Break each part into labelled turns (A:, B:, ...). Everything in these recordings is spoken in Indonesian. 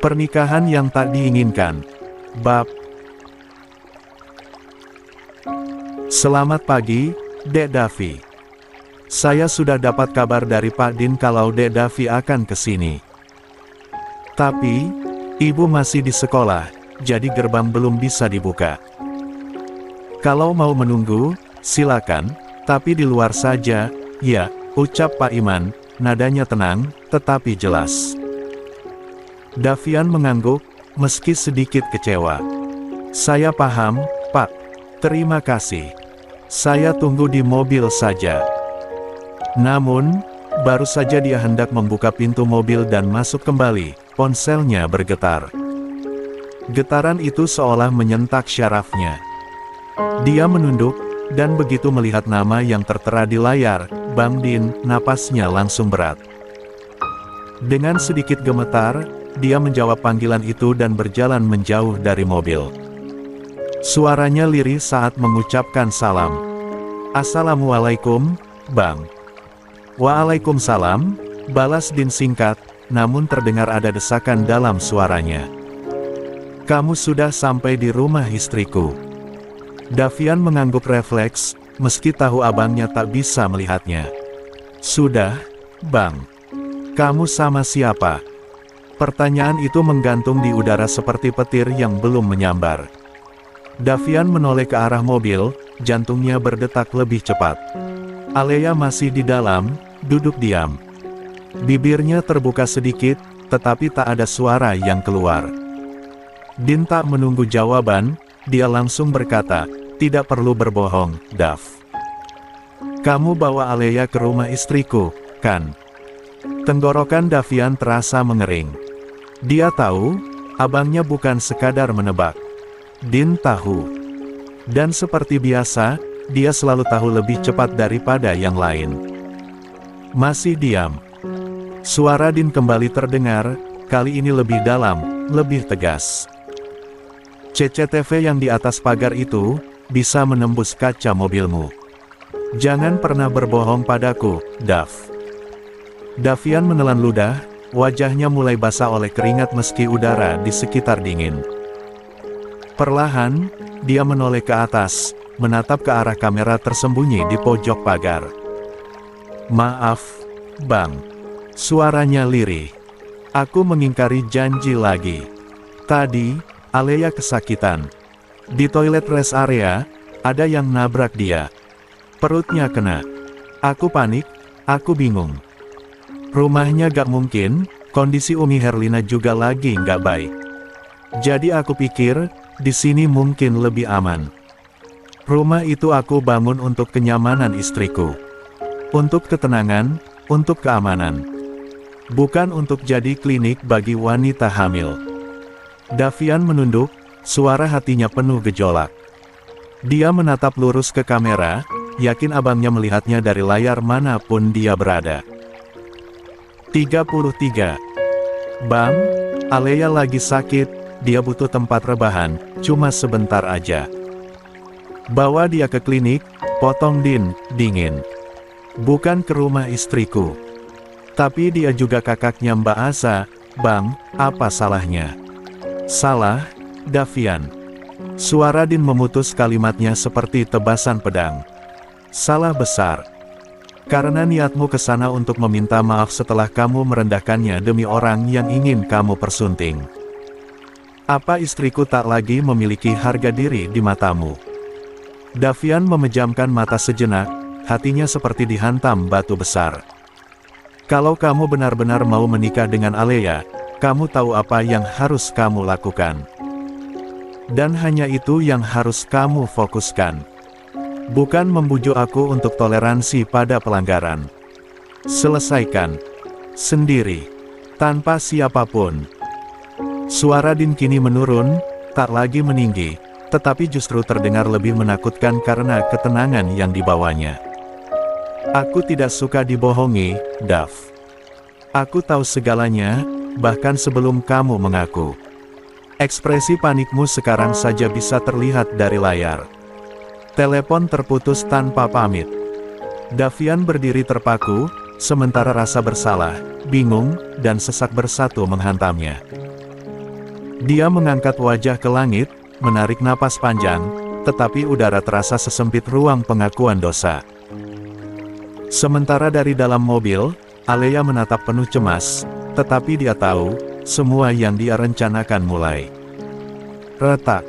A: Pernikahan yang tak diinginkan. Bab. Selamat pagi, Dek Davi. Saya sudah dapat kabar dari Pak Din kalau Dek Davi akan ke sini. Tapi, Ibu masih di sekolah, jadi gerbang belum bisa dibuka. Kalau mau menunggu, silakan, tapi di luar saja, ya, ucap Pak Iman, nadanya tenang, tetapi jelas. Davian mengangguk, meski sedikit kecewa. Saya paham, Pak. Terima kasih. Saya tunggu di mobil saja. Namun, baru saja dia hendak membuka pintu mobil dan masuk kembali, ponselnya bergetar. Getaran itu seolah menyentak syarafnya. Dia menunduk, dan begitu melihat nama yang tertera di layar, Bang Din, napasnya langsung berat. Dengan sedikit gemetar, dia menjawab panggilan itu dan berjalan menjauh dari mobil. Suaranya lirih saat mengucapkan salam. Assalamualaikum, Bang. Waalaikumsalam, balas Din singkat, namun terdengar ada desakan dalam suaranya. Kamu sudah sampai di rumah istriku. Davian mengangguk refleks, meski tahu abangnya tak bisa melihatnya. Sudah, Bang. Kamu sama siapa? Pertanyaan itu menggantung di udara seperti petir yang belum menyambar. Davian menoleh ke arah mobil, jantungnya berdetak lebih cepat. Alea masih di dalam, duduk diam. Bibirnya terbuka sedikit, tetapi tak ada suara yang keluar. Din tak menunggu jawaban, dia langsung berkata, tidak perlu berbohong, Dav. Kamu bawa Alea ke rumah istriku, kan? Tenggorokan Davian terasa mengering. Dia tahu, abangnya bukan sekadar menebak. Din tahu. Dan seperti biasa, dia selalu tahu lebih cepat daripada yang lain. Masih diam. Suara Din kembali terdengar, kali ini lebih dalam, lebih tegas. CCTV yang di atas pagar itu, bisa menembus kaca mobilmu. Jangan pernah berbohong padaku, Dav. Davian menelan ludah, wajahnya mulai basah oleh keringat meski udara di sekitar dingin. Perlahan, dia menoleh ke atas, menatap ke arah kamera tersembunyi di pojok pagar. Maaf, Bang. Suaranya lirih. Aku mengingkari janji lagi. Tadi, Alea kesakitan. Di toilet rest area, ada yang nabrak dia. Perutnya kena. Aku panik, aku bingung. Rumahnya gak mungkin, kondisi Umi Herlina juga lagi gak baik. Jadi aku pikir, di sini mungkin lebih aman. Rumah itu aku bangun untuk kenyamanan istriku. Untuk ketenangan, untuk keamanan. Bukan untuk jadi klinik bagi wanita hamil. Davian menunduk, suara hatinya penuh gejolak. Dia menatap lurus ke kamera, yakin abangnya melihatnya dari layar manapun dia berada. 33. Bang, Alea lagi sakit, dia butuh tempat rebahan, cuma sebentar aja. Bawa dia ke klinik, potong Din, dingin. Bukan ke rumah istriku. Tapi dia juga kakaknya Mbak Asa, Bang, apa salahnya? Salah, Davian. Suara Din memutus kalimatnya seperti tebasan pedang. Salah besar. Karena niatmu ke sana untuk meminta maaf setelah kamu merendahkannya demi orang yang ingin kamu persunting. Apa istriku tak lagi memiliki harga diri di matamu? Davian memejamkan mata sejenak, hatinya seperti dihantam batu besar. Kalau kamu benar-benar mau menikah dengan Alea, kamu tahu apa yang harus kamu lakukan. Dan hanya itu yang harus kamu fokuskan. Bukan membujuk aku untuk toleransi pada pelanggaran. Selesaikan. Sendiri. Tanpa siapapun. Suara Din kini menurun, tak lagi meninggi, tetapi justru terdengar lebih menakutkan karena ketenangan yang dibawanya. Aku tidak suka dibohongi, Dav. Aku tahu segalanya, bahkan sebelum kamu mengaku. Ekspresi panikmu sekarang saja bisa terlihat dari layar. Telepon terputus tanpa pamit. Davian berdiri terpaku, sementara rasa bersalah, bingung, dan sesak bersatu menghantamnya. Dia mengangkat wajah ke langit, menarik napas panjang, tetapi udara terasa sesempit ruang pengakuan dosa. Sementara dari dalam mobil, Alea menatap penuh cemas, tetapi dia tahu, semua yang dia rencanakan mulai. Retak.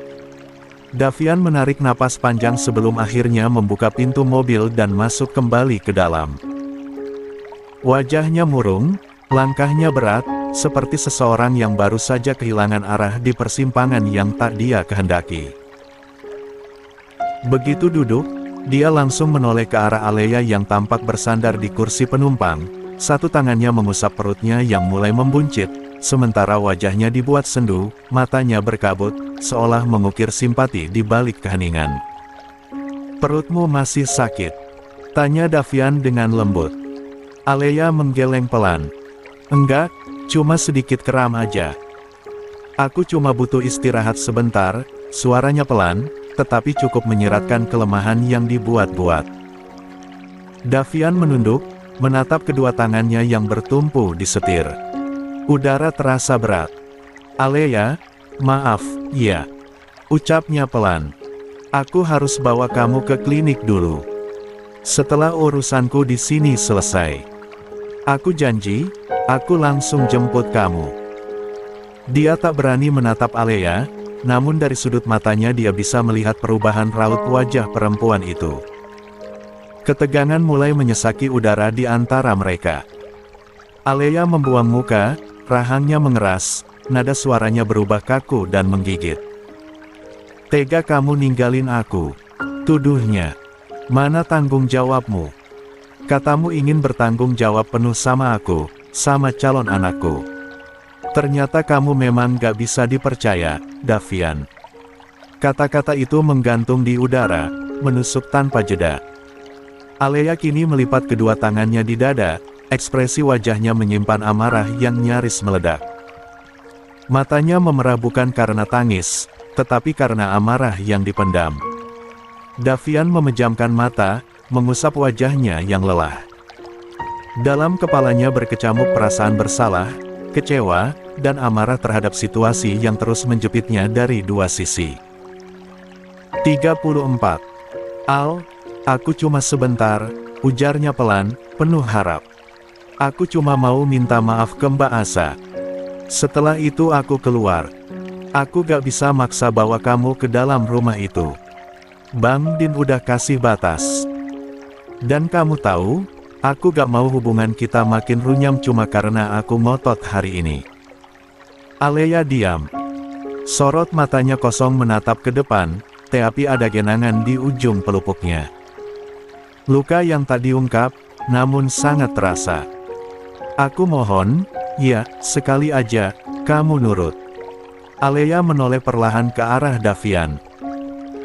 A: Davian menarik napas panjang sebelum akhirnya membuka pintu mobil dan masuk kembali ke dalam. Wajahnya murung, langkahnya berat, seperti seseorang yang baru saja kehilangan arah di persimpangan yang tak dia kehendaki. Begitu duduk, dia langsung menoleh ke arah Alea yang tampak bersandar di kursi penumpang, satu tangannya mengusap perutnya yang mulai membuncit, sementara wajahnya dibuat sendu, matanya berkabut, seolah mengukir simpati di balik keheningan. "Perutmu masih sakit?" tanya Davian dengan lembut. Alea menggeleng pelan. "Enggak, cuma sedikit kram aja. Aku cuma butuh istirahat sebentar," suaranya pelan, tetapi cukup menyiratkan kelemahan yang dibuat-buat. Davian menunduk, menatap kedua tangannya yang bertumpu di setir. Udara terasa berat. "Alea, maaf, iya," ucapnya pelan. "Aku harus bawa kamu ke klinik dulu. Setelah urusanku di sini selesai. Aku janji, aku langsung jemput kamu." Dia tak berani menatap Alea, namun dari sudut matanya dia bisa melihat perubahan raut wajah perempuan itu. Ketegangan mulai menyesaki udara di antara mereka. Alea membuang muka, rahangnya mengeras, nada suaranya berubah kaku dan menggigit. "Tega kamu ninggalin aku," tuduhnya. "Mana tanggung jawabmu? Katamu ingin bertanggung jawab penuh sama aku, sama calon anakku. Ternyata kamu memang gak bisa dipercaya, Davian." Kata-kata itu menggantung di udara, menusuk tanpa jeda. Alea kini melipat kedua tangannya di dada, ekspresi wajahnya menyimpan amarah yang nyaris meledak. Matanya memerah bukan karena tangis, tetapi karena amarah yang dipendam. Davian memejamkan mata, mengusap wajahnya yang lelah. Dalam kepalanya berkecamuk perasaan bersalah, kecewa, dan amarah terhadap situasi yang terus menjepitnya dari dua sisi. 34. "Al, aku cuma sebentar," ujarnya pelan, penuh harap. "Aku cuma mau minta maaf ke Mbak Asa. Setelah itu aku keluar. Aku gak bisa maksa bawa kamu ke dalam rumah itu. Bang Din udah kasih batas. Dan kamu tahu, aku gak mau hubungan kita makin runyam cuma karena aku ngotot hari ini." Alea diam. Sorot matanya kosong menatap ke depan, tetapi ada genangan di ujung pelupuknya. Luka yang tak diungkap, namun sangat terasa. "Aku mohon, ya, sekali aja, kamu nurut." Alea menoleh perlahan ke arah Davian.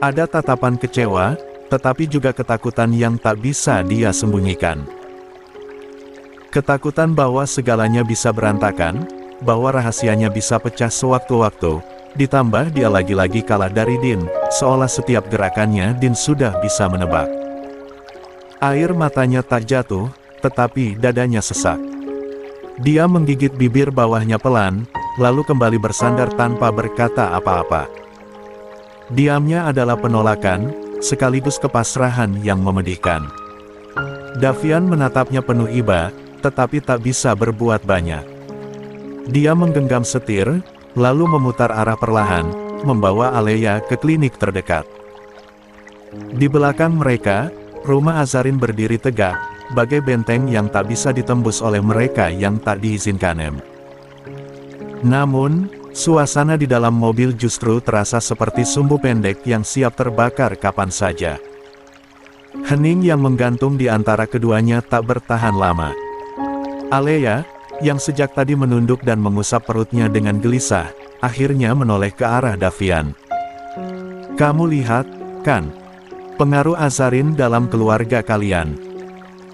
A: Ada tatapan kecewa, tetapi juga ketakutan yang tak bisa dia sembunyikan. Ketakutan bahwa segalanya bisa berantakan, bahwa rahasianya bisa pecah sewaktu-waktu, ditambah dia lagi-lagi kalah dari Din, seolah setiap gerakannya Din sudah bisa menebak. Air matanya tak jatuh, tetapi dadanya sesak. Dia menggigit bibir bawahnya pelan, lalu kembali bersandar tanpa berkata apa-apa. Diamnya adalah penolakan, sekaligus kepasrahan yang memedihkan. Davian menatapnya penuh iba, tetapi tak bisa berbuat banyak. Dia menggenggam setir, lalu memutar arah perlahan, membawa Alea ke klinik terdekat. Di belakang mereka, rumah Azarin berdiri tegak, bagai benteng yang tak bisa ditembus oleh mereka yang tak diizinkan. Namun, suasana di dalam mobil justru terasa seperti sumbu pendek yang siap terbakar kapan saja. Hening yang menggantung di antara keduanya tak bertahan lama. Alea, yang sejak tadi menunduk dan mengusap perutnya dengan gelisah, akhirnya menoleh ke arah Davian. "Kamu lihat, kan? Pengaruh Azarin dalam keluarga kalian.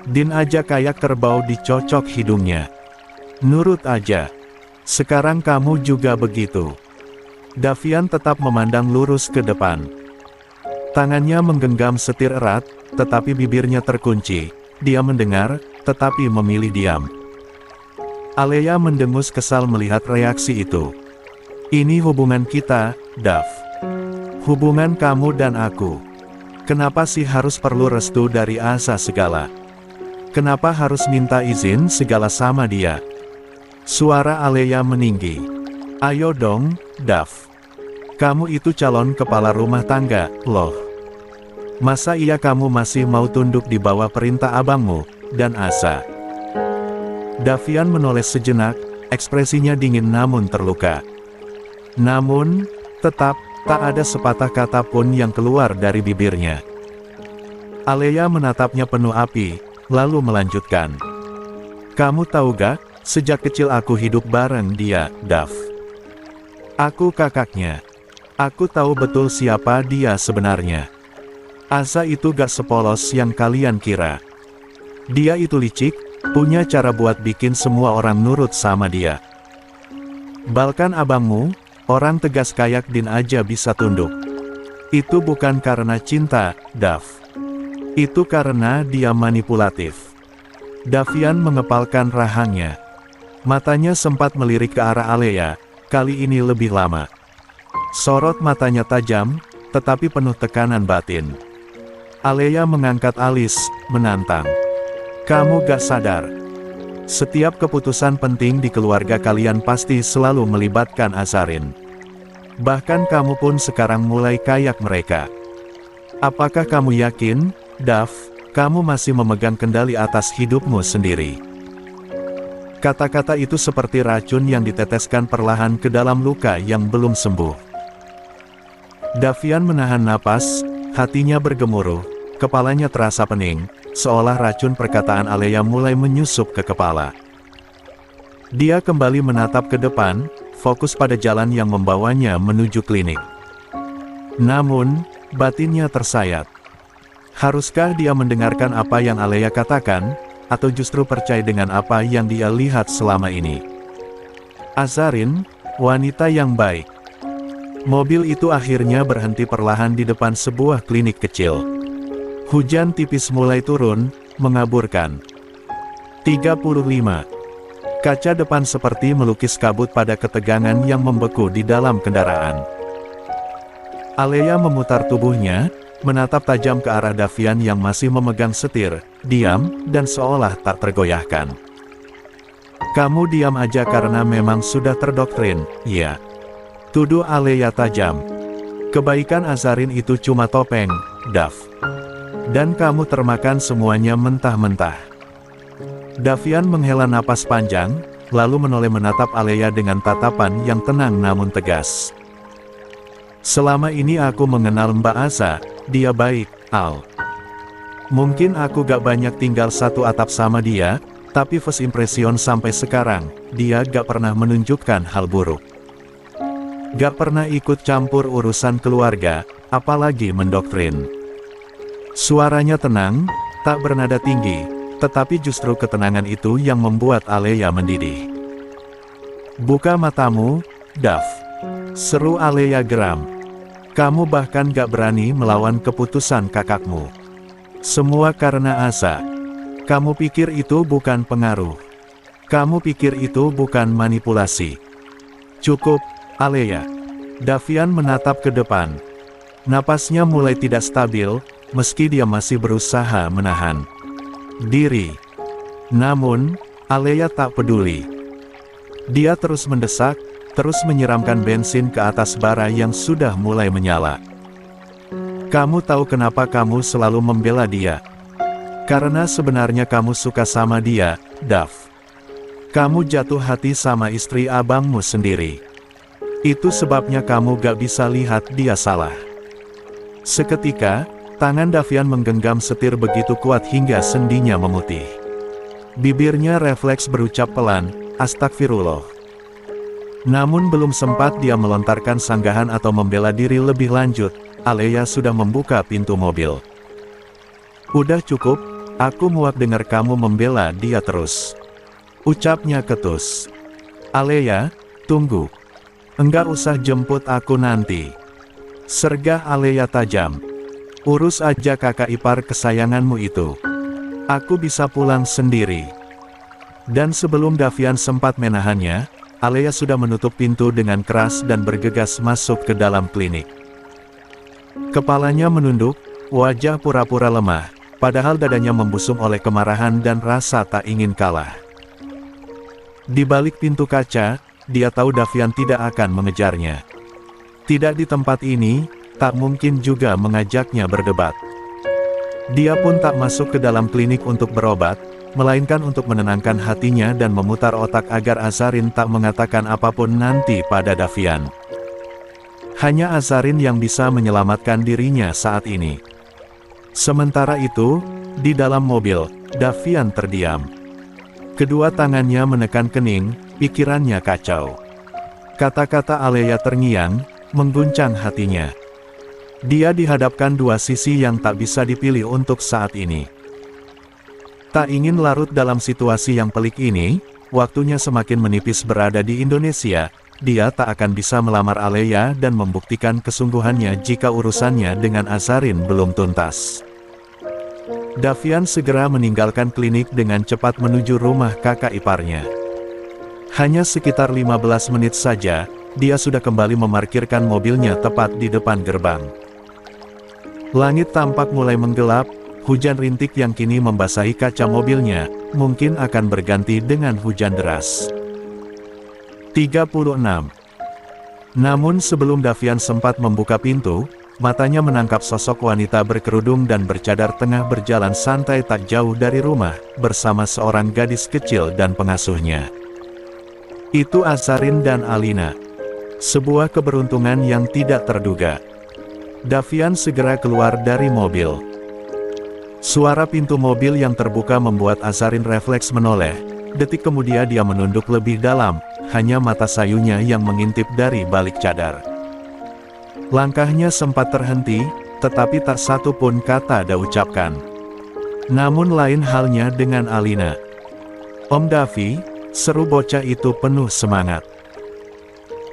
A: Din aja kayak kerbau dicocok hidungnya. Nurut aja. Sekarang kamu juga begitu." Davian tetap memandang lurus ke depan. Tangannya menggenggam setir erat, tetapi bibirnya terkunci. Dia mendengar, tetapi memilih diam. Alea mendengus kesal melihat reaksi itu. Ini hubungan kita, Dav. Hubungan kamu dan aku. Kenapa sih harus perlu restu dari Asa segala? Kenapa harus minta izin segala sama dia? Suara Alea meninggi. Ayo dong, Dav. Kamu itu calon kepala rumah tangga, loh. Masa iya kamu masih mau tunduk di bawah perintah abangmu, dan Asa? Davian menoleh sejenak, ekspresinya dingin namun terluka. Namun, tetap, tak ada sepatah kata pun yang keluar dari bibirnya. Alea menatapnya penuh api, lalu melanjutkan. Kamu tahu gak, sejak kecil aku hidup bareng dia, Dav. Aku kakaknya. Aku tahu betul siapa dia sebenarnya. Asa itu gak sepolos yang kalian kira. Dia itu licik, punya cara buat bikin semua orang nurut sama dia. Bahkan abangmu, orang tegas kayak Din aja bisa tunduk. Itu bukan karena cinta, Dav. Itu karena dia manipulatif. Davian mengepalkan rahangnya. Matanya sempat melirik ke arah Alea, kali ini lebih lama. Sorot matanya tajam, tetapi penuh tekanan batin. Alea mengangkat alis, menantang. Kamu gak sadar? Setiap keputusan penting di keluarga kalian pasti selalu melibatkan Azarin. Bahkan kamu pun sekarang mulai kayak mereka. Apakah kamu yakin, Dav, kamu masih memegang kendali atas hidupmu sendiri? Kata-kata itu seperti racun yang diteteskan perlahan ke dalam luka yang belum sembuh. Davian menahan napas, hatinya bergemuruh, kepalanya terasa pening, seolah racun perkataan Alea mulai menyusup ke kepala. Dia kembali menatap ke depan, fokus pada jalan yang membawanya menuju klinik. Namun, batinnya tersayat. Haruskah dia mendengarkan apa yang Alea katakan, atau justru percaya dengan apa yang dia lihat selama ini? Azarin, wanita yang baik. Mobil itu akhirnya berhenti perlahan di depan sebuah klinik kecil. Hujan tipis mulai turun, mengaburkan. 35. Kaca depan seperti melukis kabut pada ketegangan yang membeku di dalam kendaraan. Alea memutar tubuhnya, menatap tajam ke arah Davian yang masih memegang setir, diam, dan seolah tak tergoyahkan. Kamu diam aja karena memang sudah terdoktrin, ya. Tuduh Alea tajam. Kebaikan Azarin itu cuma topeng, Dav. Dan kamu termakan semuanya mentah-mentah. Davian menghela napas panjang, lalu menoleh menatap Alea dengan tatapan yang tenang namun tegas. Selama ini aku mengenal Mbak Asa, dia baik, Al. Mungkin aku gak banyak tinggal satu atap sama dia, tapi first impression sampai sekarang, dia gak pernah menunjukkan hal buruk. Gak pernah ikut campur urusan keluarga, apalagi mendoktrin. Suaranya tenang, tak bernada tinggi, tetapi justru ketenangan itu yang membuat Alea mendidih. Buka matamu, Dav. Seru Alea geram. Kamu bahkan gak berani melawan keputusan kakakmu. Semua karena Asa. Kamu pikir itu bukan pengaruh. Kamu pikir itu bukan manipulasi. Cukup, Alea. Davian menatap ke depan. Napasnya mulai tidak stabil, meski dia masih berusaha menahan diri. Namun, Alea tak peduli. Dia terus mendesak, terus menyiramkan bensin ke atas bara yang sudah mulai menyala. Kamu tahu kenapa kamu selalu membela dia? Karena sebenarnya kamu suka sama dia, Dav. Kamu jatuh hati sama istri abangmu sendiri. Itu sebabnya kamu gak bisa lihat dia salah. Seketika, tangan Davian menggenggam setir begitu kuat hingga sendinya memutih. Bibirnya refleks berucap pelan, astagfirullah. Namun belum sempat dia melontarkan sanggahan atau membela diri lebih lanjut, Alea sudah membuka pintu mobil. Udah cukup, aku muak dengar kamu membela dia terus. Ucapnya ketus. Alea, tunggu. Enggak usah jemput aku nanti. Sergah Alea tajam. Urus aja kakak ipar kesayanganmu itu. Aku bisa pulang sendiri. Dan sebelum Davian sempat menahannya, Alea sudah menutup pintu dengan keras dan bergegas masuk ke dalam klinik. Kepalanya menunduk, wajah pura-pura lemah, padahal dadanya membusung oleh kemarahan dan rasa tak ingin kalah. Di balik pintu kaca, dia tahu Davian tidak akan mengejarnya. Tidak di tempat ini, tak mungkin juga mengajaknya berdebat. Dia pun tak masuk ke dalam klinik untuk berobat, melainkan untuk menenangkan hatinya dan memutar otak agar Azarin tak mengatakan apapun nanti pada Davian. Hanya Azarin yang bisa menyelamatkan dirinya saat ini. Sementara itu, di dalam mobil, Davian terdiam. Kedua tangannya menekan kening, pikirannya kacau. Kata-kata Alea terngiang, mengguncang hatinya. Dia dihadapkan dua sisi yang tak bisa dipilih untuk saat ini. Tak ingin larut dalam situasi yang pelik ini, waktunya semakin menipis berada di Indonesia, dia tak akan bisa melamar Alea dan membuktikan kesungguhannya jika urusannya dengan Azarin belum tuntas. Davian segera meninggalkan klinik dengan cepat menuju rumah kakak iparnya. Hanya sekitar 15 menit saja, dia sudah kembali memarkirkan mobilnya tepat di depan gerbang. Langit tampak mulai menggelap. Hujan rintik yang kini membasahi kaca mobilnya, mungkin akan berganti dengan hujan deras. 36. Namun sebelum Davian sempat membuka pintu, matanya menangkap sosok wanita berkerudung dan bercadar tengah berjalan santai tak jauh dari rumah, bersama seorang gadis kecil dan pengasuhnya. Itu Azarin dan Alina. Sebuah keberuntungan yang tidak terduga. Davian segera keluar dari mobil. Suara pintu mobil yang terbuka membuat Azarin refleks menoleh. Detik kemudian dia menunduk lebih dalam, hanya mata sayunya yang mengintip dari balik cadar. Langkahnya sempat terhenti, tetapi tak satu pun kata dia ucapkan. Namun lain halnya dengan Alina. "Om Davi," seru bocah itu penuh semangat.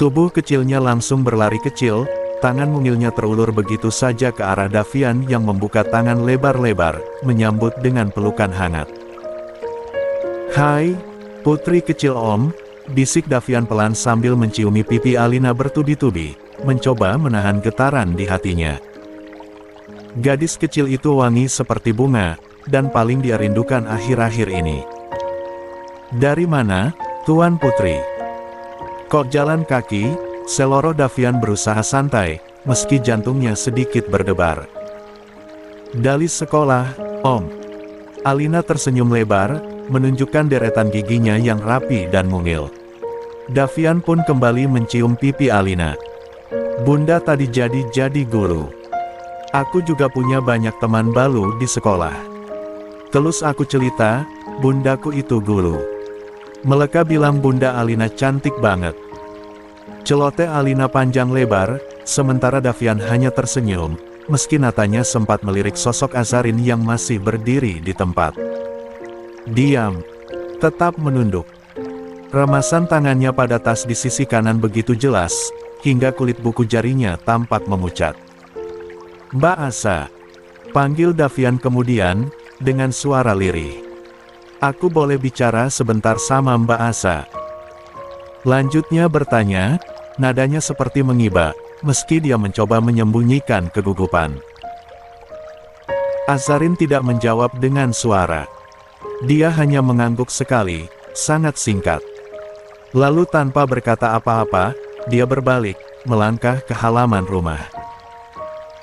A: Tubuh kecilnya langsung berlari kecil. Tangan mungilnya terulur begitu saja ke arah Davian yang membuka tangan lebar-lebar, menyambut dengan pelukan hangat. "Hai, putri kecil Om," bisik Davian pelan sambil menciumi pipi Alina bertubi-tubi, mencoba menahan getaran di hatinya. Gadis kecil itu wangi seperti bunga, dan paling dia rindukan akhir-akhir ini. "Dari mana, Tuan Putri?" "Kok jalan kaki?" Seloroh Davian berusaha santai, meski jantungnya sedikit berdebar. "Dari sekolah, Om." Alina tersenyum lebar, menunjukkan deretan giginya yang rapi dan mungil. Davian pun kembali mencium pipi Alina. "Bunda tadi jadi guru. Aku juga punya banyak teman baru di sekolah. Terus aku cerita, bundaku itu guru." "Meleka bilang Bunda Alina cantik banget." Celoteh Alina panjang lebar, sementara Davian hanya tersenyum, meski matanya sempat melirik sosok Azarin yang masih berdiri di tempat. Diam. Tetap menunduk. Remasan tangannya pada tas di sisi kanan begitu jelas, hingga kulit buku jarinya tampak memucat. "Mbak Asa," panggil Davian kemudian, dengan suara lirih. "Aku boleh bicara sebentar sama Mbak Asa?" Lanjutnya bertanya, nadanya seperti mengiba, meski dia mencoba menyembunyikan kegugupan. Azarin tidak menjawab dengan suara. Dia hanya mengangguk sekali, sangat singkat. Lalu tanpa berkata apa-apa, dia berbalik, melangkah ke halaman rumah.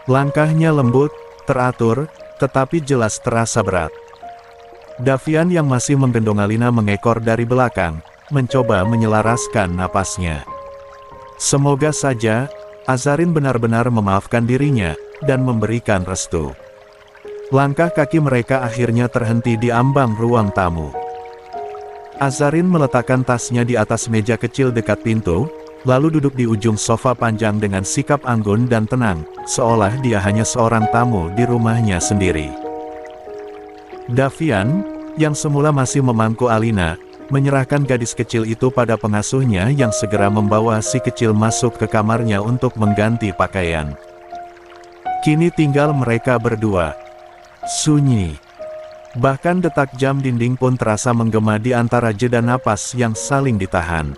A: Langkahnya lembut, teratur, tetapi jelas terasa berat. Davian yang masih menggendong Alina mengekor dari belakang, mencoba menyelaraskan napasnya. Semoga saja, Azarin benar-benar memaafkan dirinya, dan memberikan restu. Langkah kaki mereka akhirnya terhenti di ambang ruang tamu. Azarin meletakkan tasnya di atas meja kecil dekat pintu, lalu duduk di ujung sofa panjang dengan sikap anggun dan tenang, seolah dia hanya seorang tamu di rumahnya sendiri. Davian, yang semula masih memangku Alina, menyerahkan gadis kecil itu pada pengasuhnya yang segera membawa si kecil masuk ke kamarnya untuk mengganti pakaian. Kini tinggal mereka berdua. Sunyi. Bahkan detak jam dinding pun terasa menggema di antara jeda napas yang saling ditahan.